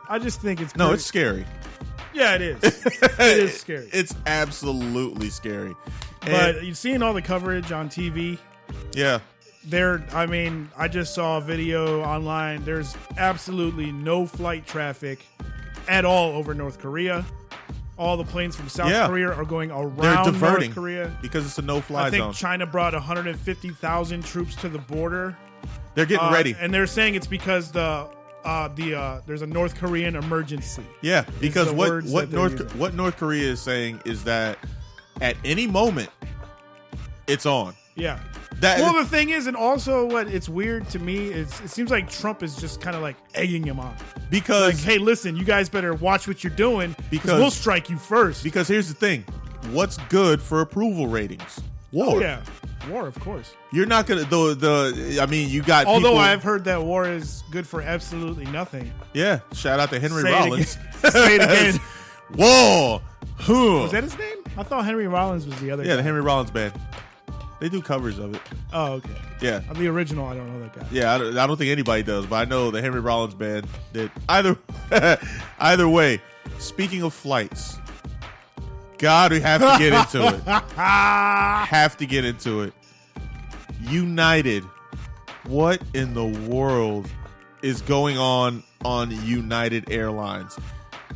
I just think it's no, it's scary. Yeah, it is. It is scary. It's absolutely scary. But you've seen all the coverage on TV. Yeah. I just saw a video online. There's absolutely no flight traffic at all over North Korea. All the planes from South Korea are going around North Korea because it's a no-fly zone. I think China brought 150,000 troops to the border. They're getting ready, and they're saying it's because there's a North Korean emergency. Yeah, because what North Korea is saying is that at any moment it's on. Yeah. The thing is, and also it's weird to me is it seems like Trump is just kind of like egging him on. Because like, hey, listen, you guys better watch what you're doing because we'll strike you first. Because here's the thing, what's good for approval ratings? War. Oh, yeah. War, of course. You're not gonna you got. Although people, I've heard that war is good for absolutely nothing. Yeah, shout out to Henry Rollins. Say it again. War. Was that his name? I thought Henry Rollins was the other guy. Yeah, the Henry Rollins band. They do covers of it. Oh, okay. Yeah. The original, I don't know that guy. Yeah, I don't think anybody does, but I know the Henry Rollins band did. Either way, speaking of flights, God, we have to get into it. Have to get into it. United. What in the world is going on United Airlines?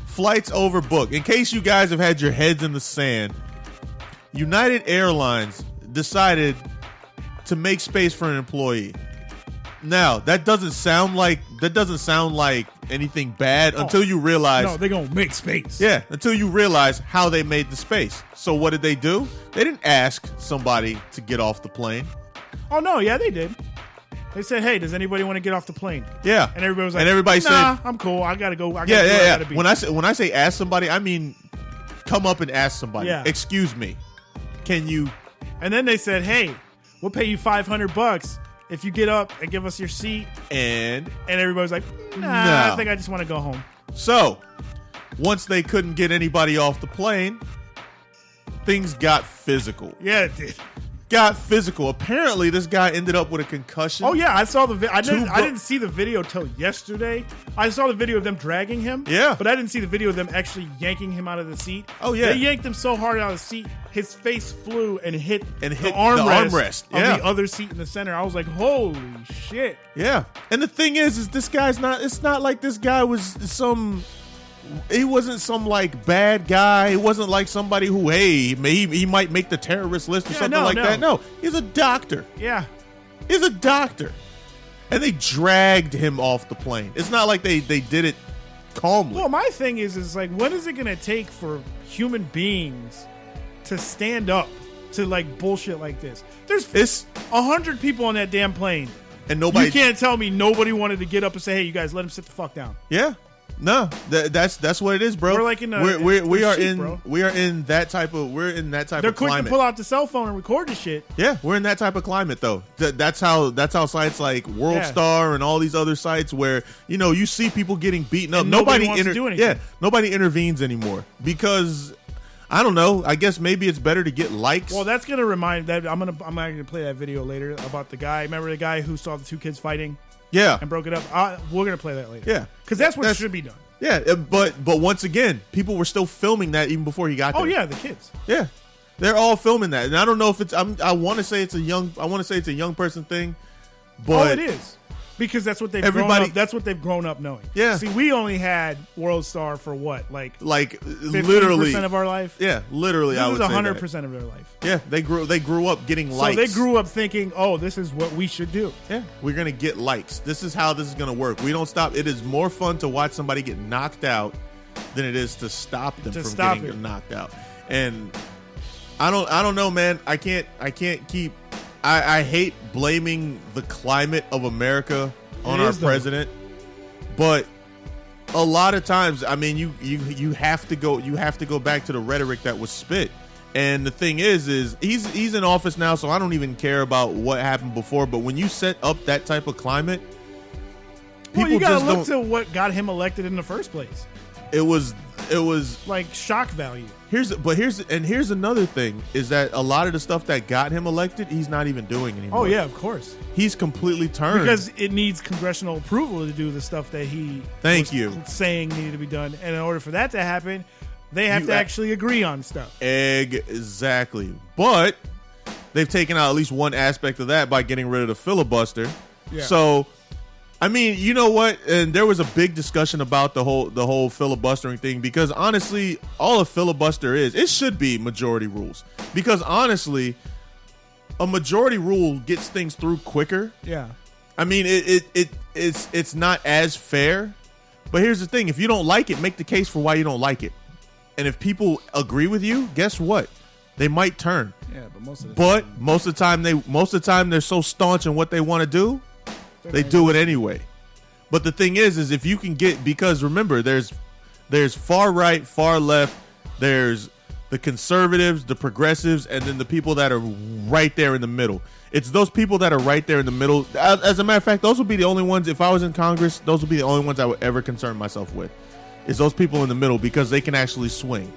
Flights overbooked. In case you guys have had your heads in the sand, United Airlines decided to make space for an employee. Now, that doesn't sound like anything bad until you realize. No, they're going to make space. Yeah, until you realize how they made the space. So what did they do? They didn't ask somebody to get off the plane. Oh, no, yeah, they did. They said, hey, does anybody want to get off the plane? Yeah. And everybody was like, nah, said, I'm cool. I got to go. Yeah. When I say ask somebody, I mean come up and ask somebody. Yeah. Excuse me. Can you? And then they said, hey, we'll pay you $500 if you get up and give us your seat. And everybody's like, nah, I think I just want to go home. So once they couldn't get anybody off the plane, things got physical. Yeah, it did. Got physical. Apparently, this guy ended up with a concussion. Oh yeah, I saw the video. I didn't see the video till yesterday. I saw the video of them dragging him. Yeah, but I didn't see the video of them actually yanking him out of the seat. Oh yeah, they yanked him so hard out of the seat, his face flew and hit the armrest of the other seat in the center. I was like, holy shit. Yeah, and the thing is this guy's not. It's not like this guy was he wasn't some like bad guy. He wasn't like somebody who, hey, he might make the terrorist list or something like that. No, he's a doctor. Yeah. He's a doctor. And they dragged him off the plane. It's not like they did it calmly. Well, my thing is like, when is it going to take for human beings to stand up to like bullshit like this? There's 100 people on that damn plane. And nobody. You can't tell me nobody wanted to get up and say, hey, you guys, let him sit the fuck down. Yeah. No, that's what it is, bro. We're like in we are in that type of They're of climate. quick to pull out the cell phone and record the shit. Yeah, we're in that type of climate though. That's how sites like WorldStar and all these other sites where you see people getting beaten up. Nobody wants to do anything. Yeah, nobody intervenes anymore because I don't know. I guess maybe it's better to get likes. Well, that's gonna remind that I'm gonna play that video later about the guy. Remember the guy who saw the two kids fighting? Yeah, and broke it up. We're gonna play that later. Yeah, because that's what should be done. Yeah, but once again, people were still filming that even before he got there. Oh yeah, the kids. Yeah, they're all filming that, and I don't know if it's. I want to say it's a young person thing, but it is. Because that's what they've grown up knowing. Yeah. See, we only had WorldStar for what, like literally 50% of our life. Yeah, literally. This is 100% of their life. Yeah, they grew up getting likes. So they grew up thinking, oh, this is what we should do. Yeah, we're gonna get likes. This is how this is gonna work. We don't stop. It is more fun to watch somebody get knocked out than it is to stop them from getting knocked out. And I don't know, man. I can't keep. I hate blaming the climate of America on our president, but a lot of times, I mean, you have to go back to the rhetoric that was spit. And the thing is he's in office now, so I don't even care about what happened before. But when you set up that type of climate, people you gotta just look to what got him elected in the first place. It was was like shock value. Here's another thing is that a lot of the stuff that got him elected, he's not even doing anymore. Oh yeah, of course. He's completely turned because it needs congressional approval to do the stuff that he saying needed to be done, and in order for that to happen, they have to actually agree on stuff. Exactly, but they've taken out at least one aspect of that by getting rid of the filibuster. Yeah. So, I mean, you know what? And there was a big discussion about the whole filibustering thing because honestly, all a filibuster is, it should be majority rules. Because honestly, a majority rule gets things through quicker. Yeah. I mean, it's not as fair. But here's the thing: if you don't like it, make the case for why you don't like it. And if people agree with you, guess what? They might turn. Yeah, but most of the time they're so staunch in what they want to do. They do it anyway. But the thing is if you can get, because remember, there's far right, far left, there's the conservatives, the progressives, and then the people that are right there in the middle. It's those people that are right there in the middle. As a matter of fact, those would be the only ones, if I was in Congress, those would be the only ones I would ever concern myself with. Is those people in the middle because they can actually swing.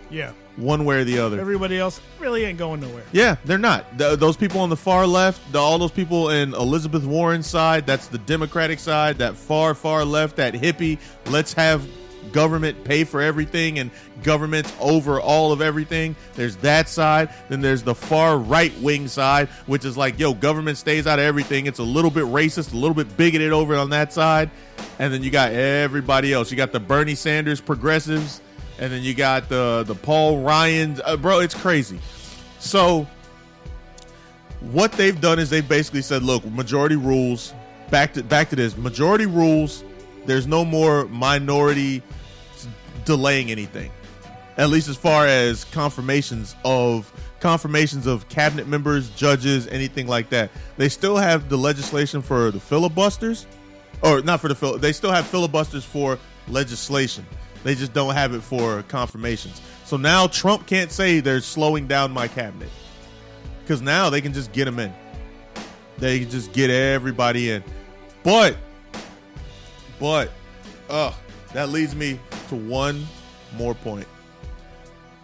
Yeah. One way or the other. Everybody else really ain't going nowhere. Yeah, they're not. Those people on the far left, all those people in Elizabeth Warren's side, that's the Democratic side, that far, far left, that hippie, let's have government pay for everything and government's over all of everything. There's that side. Then there's the far right wing side, which is like, yo, government stays out of everything. It's a little bit racist, a little bit bigoted over on that side. And then you got everybody else. You got the Bernie Sanders progressives. And then you got the Paul Ryans. Bro, it's crazy. So what they've done is they've basically said, look, majority rules. Back to this. Majority rules. There's no more minority delaying anything. At least as far as confirmations of cabinet members, judges, anything like that. They still have the legislation for the filibusters. Or not for they still have filibusters for legislation. They just don't have it for confirmations. So now Trump can't say they're slowing down my cabinet. Because now they can just get them in. They can just get everybody in. But, that leads me to one more point.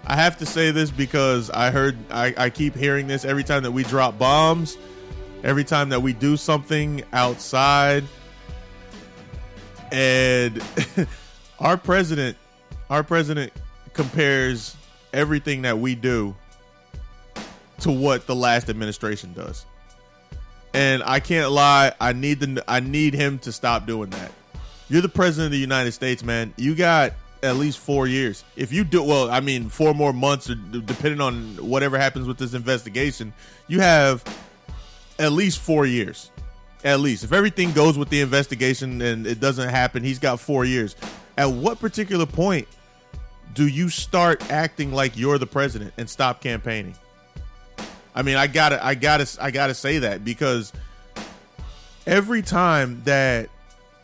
I have to say this because I keep hearing this every time that we drop bombs, every time that we do something outside. And our president compares everything that we do to what the last administration does. And I can't lie, I need him to stop doing that. You're the president of the United States, man. You got at least 4 years. If you do, 4 more months, or depending on whatever happens with this investigation, you have at least 4 years. At least. If everything goes with the investigation and it doesn't happen, he's got 4 years. At what particular point do you start acting like you're the president and stop campaigning? I mean, I gotta say that because every time that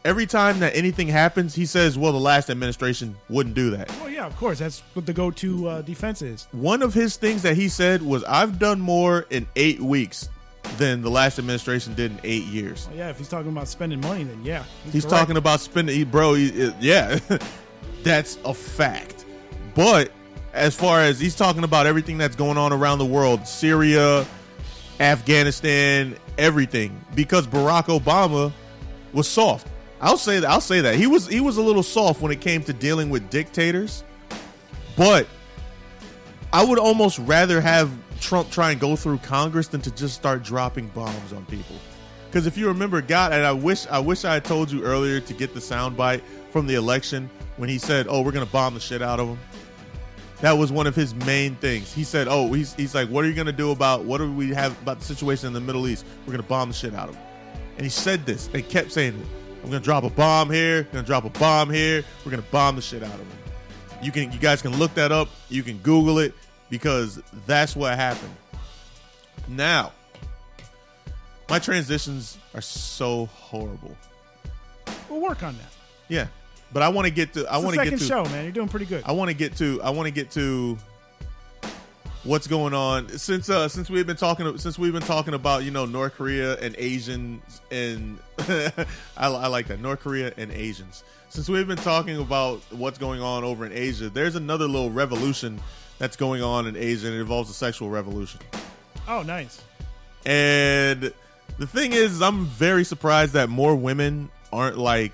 anything happens, he says, well, the last administration wouldn't do that. Well, yeah, of course. That's what the go-to defense is. One of his things that he said was, I've done more in 8 weeks than the last administration did in 8 years. Well, yeah, if he's talking about spending money, then yeah. He's talking about spending, yeah, that's a fact. But as far as he's talking about everything that's going on around the world, Syria, Afghanistan, everything, because Barack Obama was soft. I'll say that. He was a little soft when it came to dealing with dictators. But I would almost rather have Trump try and go through Congress than to just start dropping bombs on people. Because if you remember, God, and I wish I had told you earlier to get the soundbite from the election when he said, "Oh, we're gonna bomb the shit out of them." That was one of his main things. He said, "Oh, he's like, what are you gonna do about what do we have about the situation in the Middle East? We're gonna bomb the shit out of them." And he said this and kept saying it. I'm gonna drop a bomb here. Gonna drop a bomb here. We're gonna bomb the shit out of them. You guys can look that up. You can Google it because that's what happened. Now, my transitions are so horrible. We'll work on that. Yeah, but I want to get to. I want to get to second show, man. You're doing pretty good. I want to get to what's going on since we've been talking about North Korea and Asians and I like that, North Korea and Asians. Since we've been talking about what's going on over in Asia, there's another little revolution that's going on in Asia, and it involves a sexual revolution. Oh, nice. And the thing is, I'm very surprised that more women aren't rising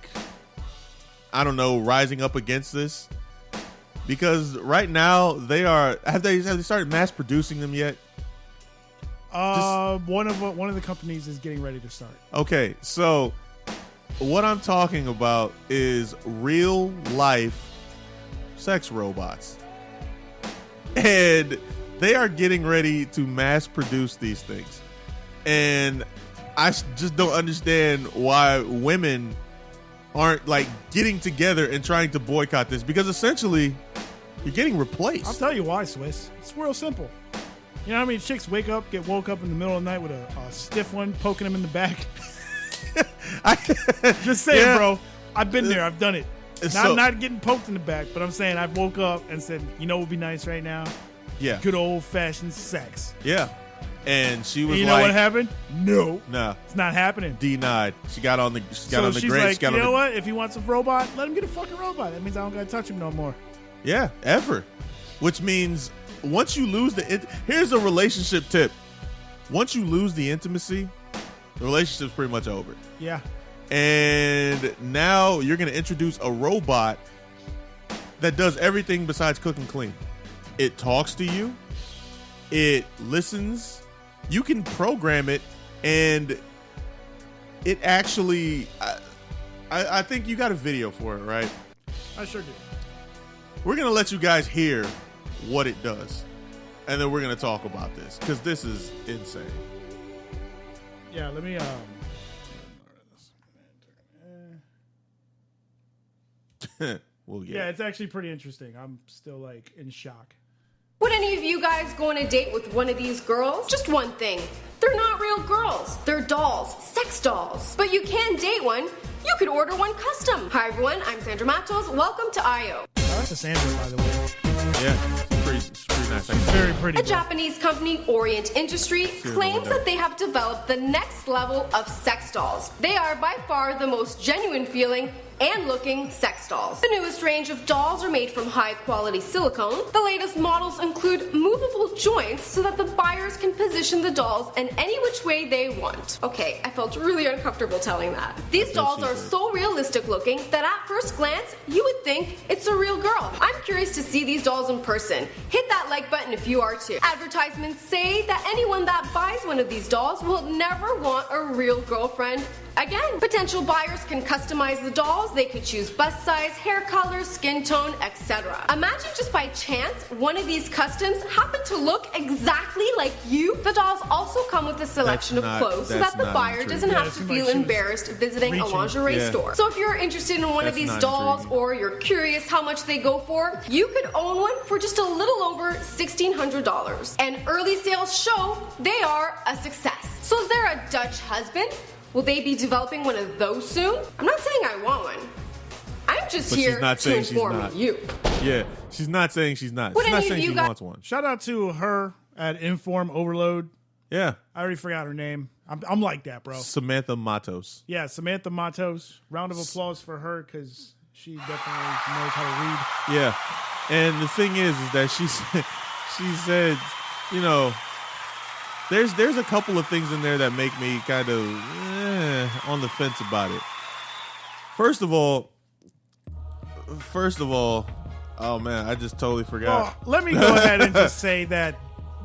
up against this. Because right now have they started mass producing them yet? One of the companies is getting ready to start. Okay, so what I'm talking about is real life sex robots. And they are getting ready to mass produce these things. And I just don't understand why women aren't getting together and trying to boycott this, because essentially you're getting replaced. I'll tell you why, Swiss. It's real simple. You know how many chicks get woke up in the middle of the night with a stiff one poking them in the back? Just saying, bro. I've been there. I've done it. Not getting poked in the back, but I'm saying I woke up and said, what would be nice right now? Yeah. Good old-fashioned sex. Yeah. And she was you know what happened? No. It's not happening. Denied. She got on the she's great. Like, what? If he wants a robot, let him get a fucking robot. That means I don't got to touch him no more. Yeah, ever. Which means once you lose here's a relationship tip. Once you lose the intimacy, the relationship's pretty much over. Yeah. And now you're going to introduce a robot that does everything besides cook and clean. It talks to you. It listens. You can program it, and it actually I think you got a video for it, right? I sure do. We're going to let you guys hear what it does, and then we're going to talk about this, because this is insane. Yeah, let me it's actually pretty interesting. I'm still in shock. Would any of you guys go on a date with one of these girls? Just one thing. They're not real girls. They're dolls. Sex dolls. But you can date one. You could order one custom. Hi everyone, I'm Sandra Matos. Welcome to IO. That's a Sandra, by the way. Yeah, it's pretty nice. Very pretty. A Japanese company, Orient Industry, claims that they have developed the next level of sex dolls. They are by far the most genuine feeling and looking sex dolls. The newest range of dolls are made from high-quality silicone. The latest models include movable joints so that the buyers can position the dolls in any which way they want. Okay, I felt really uncomfortable telling that. These dolls are so realistic looking that at first glance, you would think it's a real girl. I'm curious to see these dolls in person. Hit that like button if you are too. Advertisements say that anyone that buys one of these dolls will never want a real girlfriend again. Potential buyers can customize the dolls. They could choose bust size, hair color, skin tone, etc. Imagine just by chance one of these customs happen to look exactly like you. The dolls also come with a selection of clothes so that the buyer doesn't have to feel embarrassed visiting a lingerie store. So if you're interested in one of these dolls or you're curious how much they go for, you could own one for just a little over $1,600. And early sales show they are a success. So is there a Dutch husband? Will they be developing one of those soon? I'm not saying I want one. I'm just here to inform you. Yeah, she's not saying she's not. She's not saying she wants one. Shout out to her at Inform Overload. Yeah. I already forgot her name. I'm like that, bro. Samantha Matos. Yeah, Samantha Matos. Round of applause for her, because she definitely knows how to read. Yeah. And the thing is that she said, there's a couple of things in there that make me kind of on the fence about it. First of all, oh man, I just totally forgot. Well, let me go ahead and just say that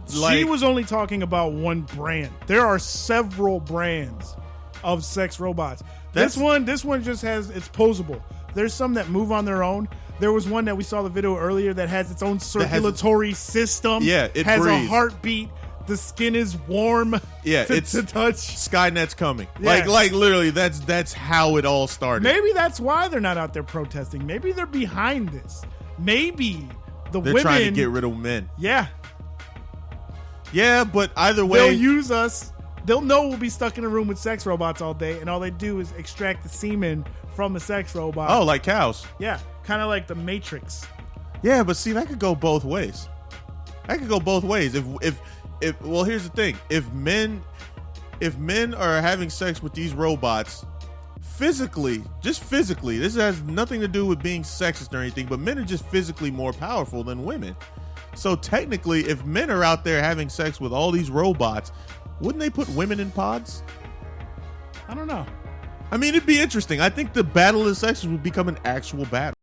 she was only talking about one brand. There are several brands of sex robots. This one just it's posable. There's some that move on their own. There was one that we saw the video earlier that has its own circulatory system. Yeah, it has breathes. A heartbeat. The skin is warm. Yeah, it's to touch. Skynet's coming. Yeah. Like literally, that's how it all started. Maybe that's why they're not out there protesting. Maybe they're behind this. Maybe they're women trying to get rid of men. Yeah. Yeah, but either way, they'll use us. They'll know we'll be stuck in a room with sex robots all day, and all they do is extract the semen from the sex robot. Oh, like cows. Yeah, kind of like the Matrix. Yeah, but see, that could go both ways. That could go both ways. If well, here's the thing: if men are having sex with these robots, physically, this has nothing to do with being sexist or anything, but men are just physically more powerful than women. So technically, if men are out there having sex with all these robots, wouldn't they put women in pods? I don't know. I mean, it'd be interesting. I think the battle of the sexes would become an actual battle.